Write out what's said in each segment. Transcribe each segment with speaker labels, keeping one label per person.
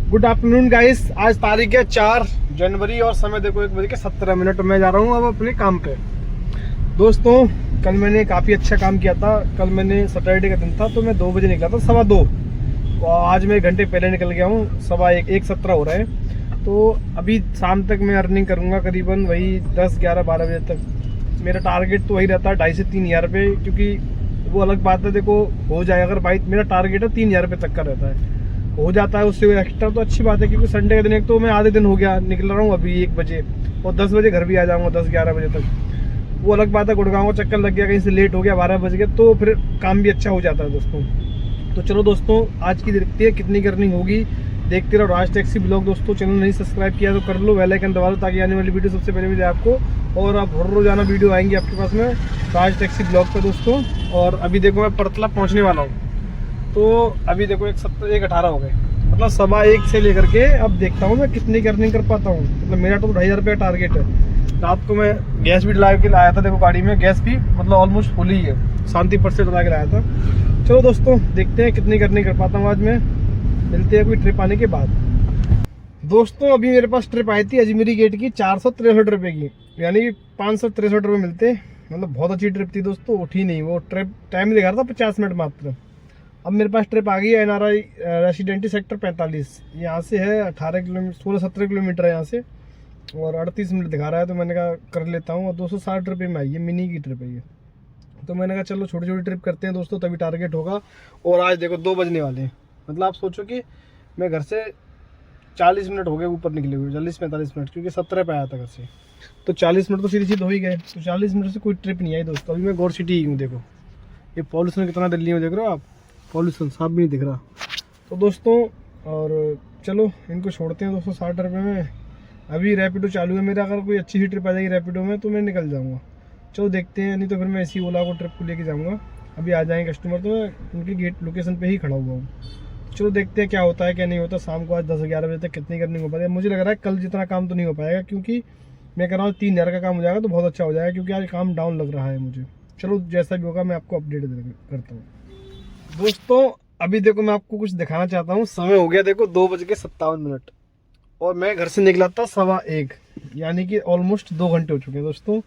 Speaker 1: Good afternoon guys. आज तारीख है 4 जनवरी और समय देखो 1:17। मैं जा रहा हूँ अब अपने काम पे। दोस्तों कल मैंने काफ़ी अच्छा काम किया था। कल मैंने सैटरडे का दिन था तो मैं 2 बजे निकला था, 2:15। और आज मैं घंटे पहले निकल गया हूँ, 1:17 हो रहे हैं। तो अभी शाम तक मैं अर्निंग करूँगा करीबन वही 10, 11, 12 बजे तक। मेरा टारगेट तो वही रहता है 2,500 से 3,000 रुपये, क्योंकि वो अलग बात है। देखो हो जाए अगर बाइक, मेरा टारगेट है 3,000 रुपये तक का रहता है। हो जाता है उससे एक्स्ट्रा तो अच्छी बात है, क्योंकि संडे का दिन एक तो मैं आधे दिन हो गया निकल रहा हूँ अभी 1 बजे, और 10 बजे घर भी आ जाऊँगा 10, 11 बजे तक। वो अलग बात है, गुड़गांव का चक्कर लग गया, कहीं से लेट हो गया 12 बज गए, तो फिर काम भी अच्छा हो जाता है दोस्तों। तो चलो दोस्तों आज की देखते हैं कितनी अर्निंग होगी। देखते रहो राज टैक्सी ब्लॉग। दोस्तों चैनल नहीं सब्सक्राइब किया तो कर लो, बेल आइकन दबा लो ताकि आने वाली वीडियो सबसे पहले मिले आपको। और आप हर रोजाना वीडियो आएंगी आपके पास में राज टैक्सी ब्लॉग पे दोस्तों। और अभी देखो मैं परतला पहुंचने वाला हूँ, तो अभी देखो 1:18 हो गए, मतलब 1:15 से लेकर के अब देखता हूँ मैं कितनी अर्निंग कर पाता हूँ। मतलब मेरा तो 2,500 रुपये टारगेट है। रात को मैं गैस भी डला के लाया था, देखो गाड़ी में गैस भी मतलब ऑलमोस्ट फुल ही है, शांति पर से डला के लाया था। चलो दोस्तों देखते हैं कितनी अर्निंग कर पाता हूँ आज मैं। मिलते हैं कोई ट्रिप आने के बाद। दोस्तों अभी मेरे पास ट्रिप आई थी अजमेरी गेट की 463 रुपये की, यानी कि 563 रुपये मिलते। मतलब बहुत अच्छी ट्रिप थी दोस्तों, उठी नहीं। वो ट्रिप टाइम दिखा रहा था 50 मिनट मात्र। अब मेरे पास ट्रिप आ गई है NRI रेसिडेंटी सेक्टर 45। यहाँ से है 18 किलोमीटर, 16-17 किलोमीटर है यहाँ से, और 38 मिनट दिखा रहा है। तो मैंने कहा कर लेता हूँ। और 260 रुपये में आई है, मिनी की ट्रिप है ये। तो मैंने कहा चलो छोटी छोटी ट्रिप करते हैं दोस्तों, तभी टारगेट होगा। और आज देखो 2 बजने वाले हैं। मतलब आप सोचो कि मैं घर से 40 मिनट हो गए ऊपर निकले हुए, 40-45 मिनट, क्योंकि 17 पे आया था घर से। तो 40 मिनट तो सीधी सीधी हो ही गए। तो 40 मिनट से कोई ट्रिप नहीं आई दोस्तों। अभी मैं गौर सिटी ही हूँ। देखो ये पॉल्यूशन कितना दिल्ली में देख रहे हो आप, पॉल्यूशन साफ भी नहीं दिख रहा। तो दोस्तों और चलो इनको छोड़ते हैं दोस्तों 60 रुपये में। अभी रैपिडो चालू है मेरा, अगर कोई अच्छी सी ट्रिप आ जाएगी रैपिडो में तो मैं निकल जाऊँगा। चलो देखते हैं, नहीं तो फिर मैं ऐसी ओला को ट्रिप को लेके जाऊँगा। अभी आ जाएंगे कस्टमर, तो मैं उनके गेट लोकेशन पे ही खड़ा हुआ हूँ। चलो देखते हैं क्या होता है क्या नहीं होता। शाम को आज 10-11 बजे तक कितनी अर्निंग हो पाती है। मुझे लग रहा है कल जितना काम तो नहीं हो पाएगा, क्योंकि मैं कह रहा हूँ 3,000 का काम हो जाएगा तो बहुत अच्छा हो जाएगा, क्योंकि आज काम डाउन लग रहा है मुझे। चलो जैसा भी होगा मैं आपको अपडेट करता हूँ दोस्तों। अभी देखो मैं आपको कुछ दिखाना चाहता हूँ। समय हो गया देखो 2:57 और मैं घर से निकला था 1:15, यानी कि ऑलमोस्ट 2 घंटे हो चुके हैं दोस्तों।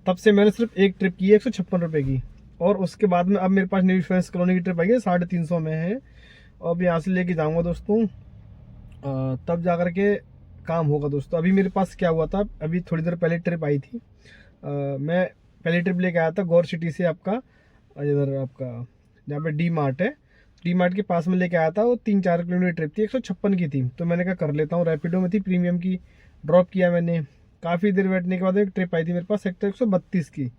Speaker 1: तब से मैंने सिर्फ एक ट्रिप की है 156 रुपये की। और उसके बाद में अब मेरे पास न्यू डिफेंस कॉलोनी की ट्रिप आई है 350 में है। अब यहाँ से लेके जाऊँगा दोस्तों, तब जा कर के काम होगा दोस्तों। अभी मेरे पास क्या हुआ था, अभी थोड़ी देर पहले ट्रिप आई थी। मैं पहले ट्रिप लेके आया था गौर सिटी से, आपका इधर आपका जहाँ पे डी मार्ट है, डी मार्ट के पास में लेके आया था। वो 3-4 किलोमीटर ट्रिप थी, 156 की थी। तो मैंने कहा कर लेता हूँ, रैपिडो में थी, प्रीमियम की। ड्रॉप किया मैंने। काफ़ी देर बैठने के बाद एक ट्रिप आई थी मेरे पास सेक्टर 132 की।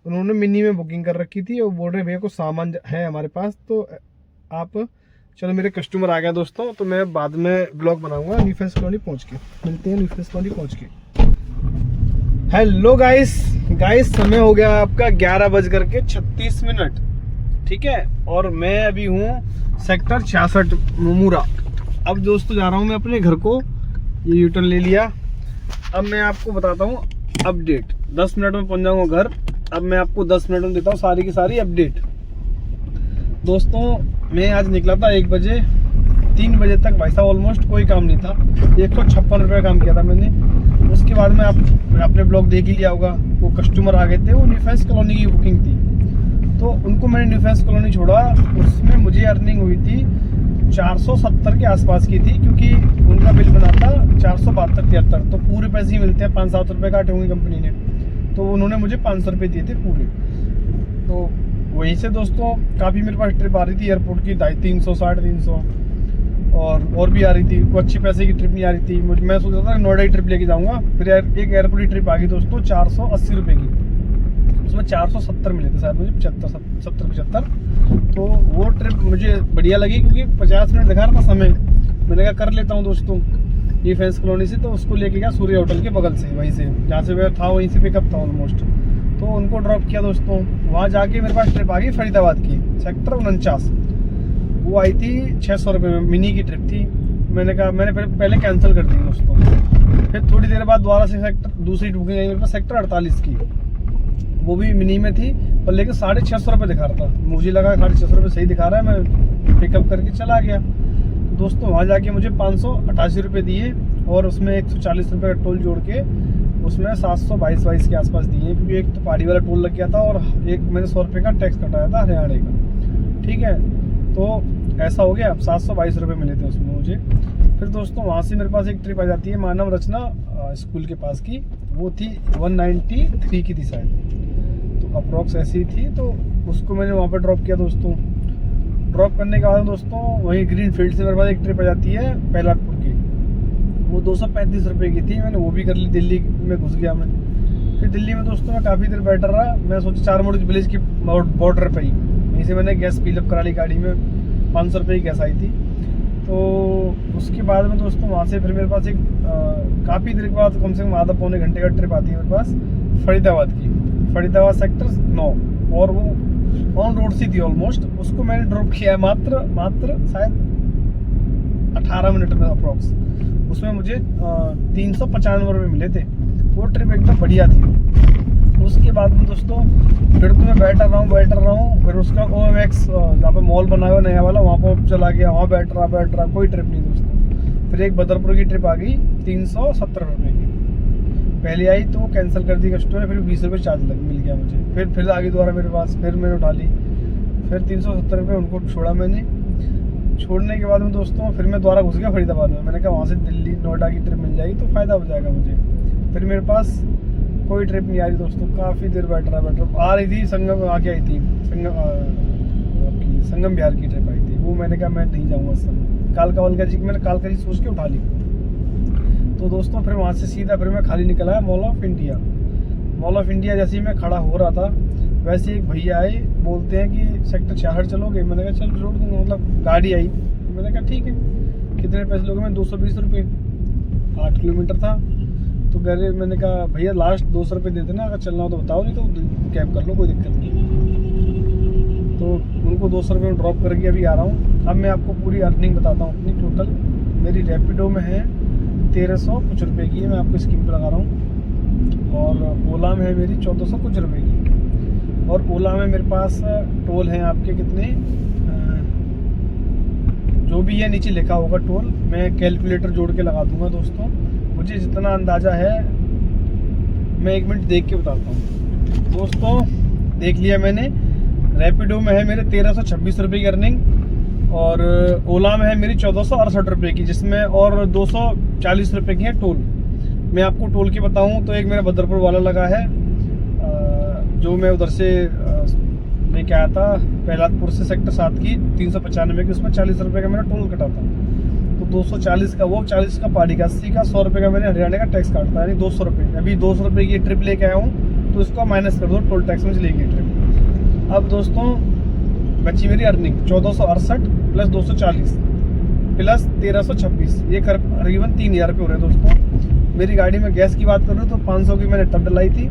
Speaker 1: उन्होंने मिनी में बुकिंग कर रखी थी और बोल रहे भैया को सामान है हमारे पास, तो आप चलो। मेरे कस्टमर आ गए दोस्तों, तो मैं बाद में ब्लॉग बनाऊंगा न्यू डिफेंस कॉलोनी पहुँच के। मिलते हैं न्यू डिफेंस कॉलोनी पहुँच के। हेलो गाइस, समय हो गया आपका 11:36। ठीक है, और मैं अभी हूँ सेक्टर 66 मुमूरा। अब दोस्तों जा रहा हूँ मैं अपने घर को, ये यूटर्न ले लिया। अब मैं आपको बताता हूँ अपडेट। 10 मिनट में पहुँच जाऊँगा घर। अब मैं आपको 10 मिनट में देता हूँ सारी की सारी अपडेट। दोस्तों मैं आज निकला था 1 बजे, 3 बजे तक भाई साहब ऑलमोस्ट कोई काम नहीं था। 156 रुपये काम किया था मैंने। उसके बाद में आप अपने ब्लॉग देख ही लिया होगा, वो कस्टमर आ गए थे, वो न्यू डिफेंस कॉलोनी की बुकिंग थी, तो उनको मैंने न्यू डिफेंस कॉलोनी छोड़ा। उसमें मुझे अर्निंग हुई थी 470 के आसपास की थी, क्योंकि उनका बिल बना था 472-73। तो पूरे पैसे ही मिलते हैं, 5-7 रुपये काटे होंगे कंपनी ने, तो उन्होंने मुझे 500 रुपये दिए थे पूरे। तो वहीं से दोस्तों काफ़ी मेरे पास ट्रिप आ रही थी एयरपोर्ट की, 350, 350 और भी आ रही थी। कोई अच्छी पैसे की ट्रिप नहीं आ रही थी। मैं सोच रहा था नोएडा की ट्रिप लेके जाऊँगा। फिर एक एयरपोर्ट की ट्रिप आ गई दोस्तों 480 रुपये की। उसमें 470 मिले थे शायद मुझे, 75। तो वो ट्रिप मुझे बढ़िया लगी, क्योंकि 50 मिनट दिखा रहा था समय। मैंने कहा कर लेता हूँ दोस्तों डिफेंस कॉलोनी से। तो उसको लेके गया सूर्य होटल के बगल से, वहीं से जहाँ से मैं था वहीं से पिकअप था ऑलमोस्ट। तो उनको ड्रॉप किया दोस्तों। वहाँ जाके मेरे पास ट्रिप आ गई फरीदाबाद की, सेक्टर 49। वो आई थी 600 रुपये में, मिनी की ट्रिप थी। मैंने कहा मैंने पहले कैंसिल कर दी दोस्तों। फिर थोड़ी देर बाद दोबारा से दूसरी बुकिंग आई मेरे पास सेक्टर 48 की, वो भी मिनी में थी, पर लेकिन 650 रुपये दिखा रहा था। मुझे लगा 650 रुपये सही दिखा रहा है, मैं पिकअप करके चला गया। दोस्तों वहाँ जाके मुझे 588 रुपये दिए और उसमें 140 रुपये का टोल जोड़ के उसमें 722 के आसपास दिए, क्योंकि एक तो पहाड़ी वाला टोल लग गया था और एक मैंने 100 रुपये का टैक्स कटाया था हरियाणा का। ठीक है, तो ऐसा हो गया, 722 रुपये मिले थे उसमें मुझे। फिर दोस्तों वहाँ से मेरे पास एक ट्रिप आ जाती है मानव रचना स्कूल के पास की, वो थी 193 की थी शायद, तो अप्रॉक्स ऐसी ही थी। तो उसको मैंने वहाँ पर ड्रॉप किया दोस्तों। ड्रॉप करने के बाद दोस्तों वहीं ग्रीन फील्ड से मेरे पास एक ट्रिप आ जाती है पहलादपुर की, वो 235 रुपये की थी। मैंने वो भी कर ली, दिल्ली में घुस गया मैं। फिर दिल्ली में दोस्तों मैं काफ़ी देर बैठा रहा। मैं सोचा 4 मोड़ विलेज की बॉर्डर पर ही, वहीं से मैंने गैस फिलअप करा ली गाड़ी में, 500 रुपये की गैस आई थी। तो उसके बाद में दोस्तों वहाँ से फिर मेरे पास एक काफ़ी देर के बाद कम से कम आधा पौने घंटे का ट्रिप आती है मेरे पास फरीदाबाद की, फरीदाबाद सेक्टर 9, और वो ऑन रोड सी थी ऑलमोस्ट। उसको मैंने ड्रॉप किया है मात्र शायद 18 मिनट में अप्रॉक्स। उसमें मुझे 395 रुपये मिले थे। वो ट्रिप एकदम बढ़िया थी। उसके बाद में दोस्तों फिर तो मैं बैठ रहा हूँ। फिर उसका OMX जहाँ पर मॉल बना हुआ नया वाला, वहाँ पर चला गया, वहाँ बैठ रहा, कोई ट्रिप नहीं दोस्तों। फिर एक बदरपुर की ट्रिप आ गई 370 रुपये की, पहले आई तो वो कैंसिल कर दी कस्टमर ने, फिर 20 रुपये चार्ज मिल गया मुझे। फिर आ गई दोबारा मेरे पास, फिर मैंने उठा ली, फिर 370 रुपये उनको छोड़ा मैंने। छोड़ने के बाद में दोस्तों फिर मैं दोबारा घुस गया फरीदाबाद में। मैंने कहा वहाँ से दिल्ली नोएडा की ट्रिप मिल जाएगी तो फ़ायदा हो जाएगा मुझे। फिर मेरे पास कोई ट्रिप नहीं आ रही दोस्तों, काफ़ी देर बैठ रहा आ रही थी। संगम आके आई थी, संगम बिहार की ट्रिप आई थी। वो मैंने कहा मैं नहीं जाऊँगा इस समय, कालका जी मैंने कालका जी सोच के उठा ली। तो दोस्तों फिर वहाँ से सीधा फिर मैं खाली निकल आया मॉल ऑफ इंडिया। जैसे ही मैं खड़ा हो रहा था वैसे एक भैया आए, बोलते हैं कि सेक्टर 66 चलोगे। मैंने कहा चल रोड दूँगा, मतलब गाड़ी आई। मैंने कहा ठीक है, कितने पैसे लोगे? मैं 220 रुपये, 8 किलोमीटर था। तो कह रहे, मैंने कहा भैया लास्ट 200 रुपये दे देना, अगर चलना हो तो बताओ, नहीं तो कैब कर लो, कोई दिक्कत नहीं। तो उनको 200 रुपये में ड्रॉप करके अभी आ रहा हूँ। अब मैं आपको पूरी अर्निंग बताता हूँ अपनी टोटल। मेरी रैपिडो में है 1300 कुछ रुपये की है, मैं आपको स्कीम पर लगा रहा हूँ। और ओला में है मेरी 1400 कुछ रुपये की। और ओला में मेरे पास टोल हैं आपके कितने, जो भी है नीचे लिखा होगा टोल, मैं कैलकुलेटर जोड़ के लगा दूंगा दोस्तों। मुझे जितना अंदाज़ा है मैं 1 मिनट देख के बताता हूँ। दोस्तों देख लिया मैंने, रैपिडो में है मेरे 1326 रुपये की अर्निंग, और ओला में है मेरी 1468 रुपये की, जिसमें और 240 रुपये की है टोल। मैं आपको टोल की बताऊँ तो एक मेरा बदरपुर वाला लगा है, जो मैं उधर से लेके आया था पहलादपुर से सेक्टर 7 की 395 की, उसमें 40 रुपये का मेरा टोल कटा था। तो 240 का वो, 40 का पहाड़ी का, 80 का, 100 रुपये का मैंने हरियाणा का टैक्स काटता है, यानी 200 रुपये। अभी 200 रुपये की ट्रिप लेके आया हूँ, तो इसको माइनस कर दो, टोल टैक्स में चलेगी ट्रिप। अब दोस्तों बची मेरी अर्निंग 1468 प्लस 240 प्लस 1326, ये करीबन 3000 रुपये हो रहे हैं दोस्तों। मेरी गाड़ी में गैस की बात करूँ तो 500 की मैंने तब डलाई थी,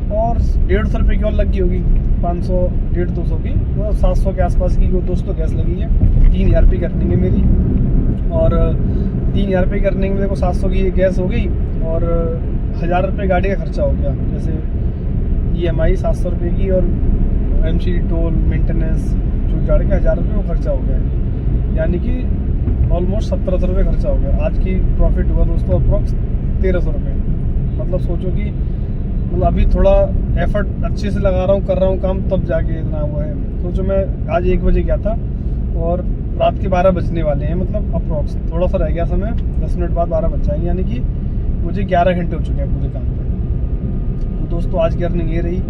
Speaker 1: और 150 रुपये की और लगी होगी, 500 150 की, वो 700 के आसपास की वो दोस्तों गैस लगी है। 3000 रुपये की अर्निंग है मेरी, और 3000 रुपये की अर्निंग में देखो 700 की गैस हो गई, और 1000 रुपये गाड़ी का खर्चा हो गया। जैसे EMI 700 रुपये की, और MCD टोल मेंटेनेंस जो गाड़ी का 1000 रुपये वो खर्चा हो गया है, यानी कि ऑलमोस्ट 1700 रुपये खर्चा हो गया। आज की प्रॉफिट हुआ दोस्तों अप्रॉक्स 1300 रुपये। मतलब सोचो कि मतलब अभी थोड़ा एफर्ट अच्छे से लगा रहा हूँ, कर रहा हूँ काम, तब जाके इतना हुआ है। सोचो मैं आज 1 बजे गया था और रात के 12 बजने वाले हैं, मतलब अप्रॉक्स थोड़ा सा रह गया समय, 10 मिनट बाद 12 बज जाएंगे, यानी कि मुझे 11 घंटे हो चुके हैं पूरे काम पे। तो दोस्तों आज की अर्निंग ये रही,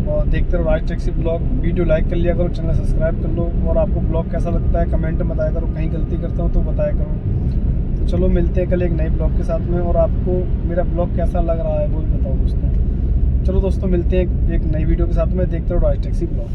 Speaker 1: और देखते रहो राज टैक्सी ब्लॉग। वीडियो लाइक कर लिया करो, चैनल सब्सक्राइब कर लो, और आपको ब्लॉग कैसा लगता है कमेंट में बताया करो, कहीं गलती करता हूँ तो बताया करो। तो चलो मिलते हैं कल एक नए ब्लॉग के साथ में, और आपको मेरा ब्लॉग कैसा लग रहा है वो भी बताओ दोस्तों। चलो दोस्तों मिलते हैं एक नई वीडियो के साथ में, देखते रहो राज टैक्सी ब्लॉग।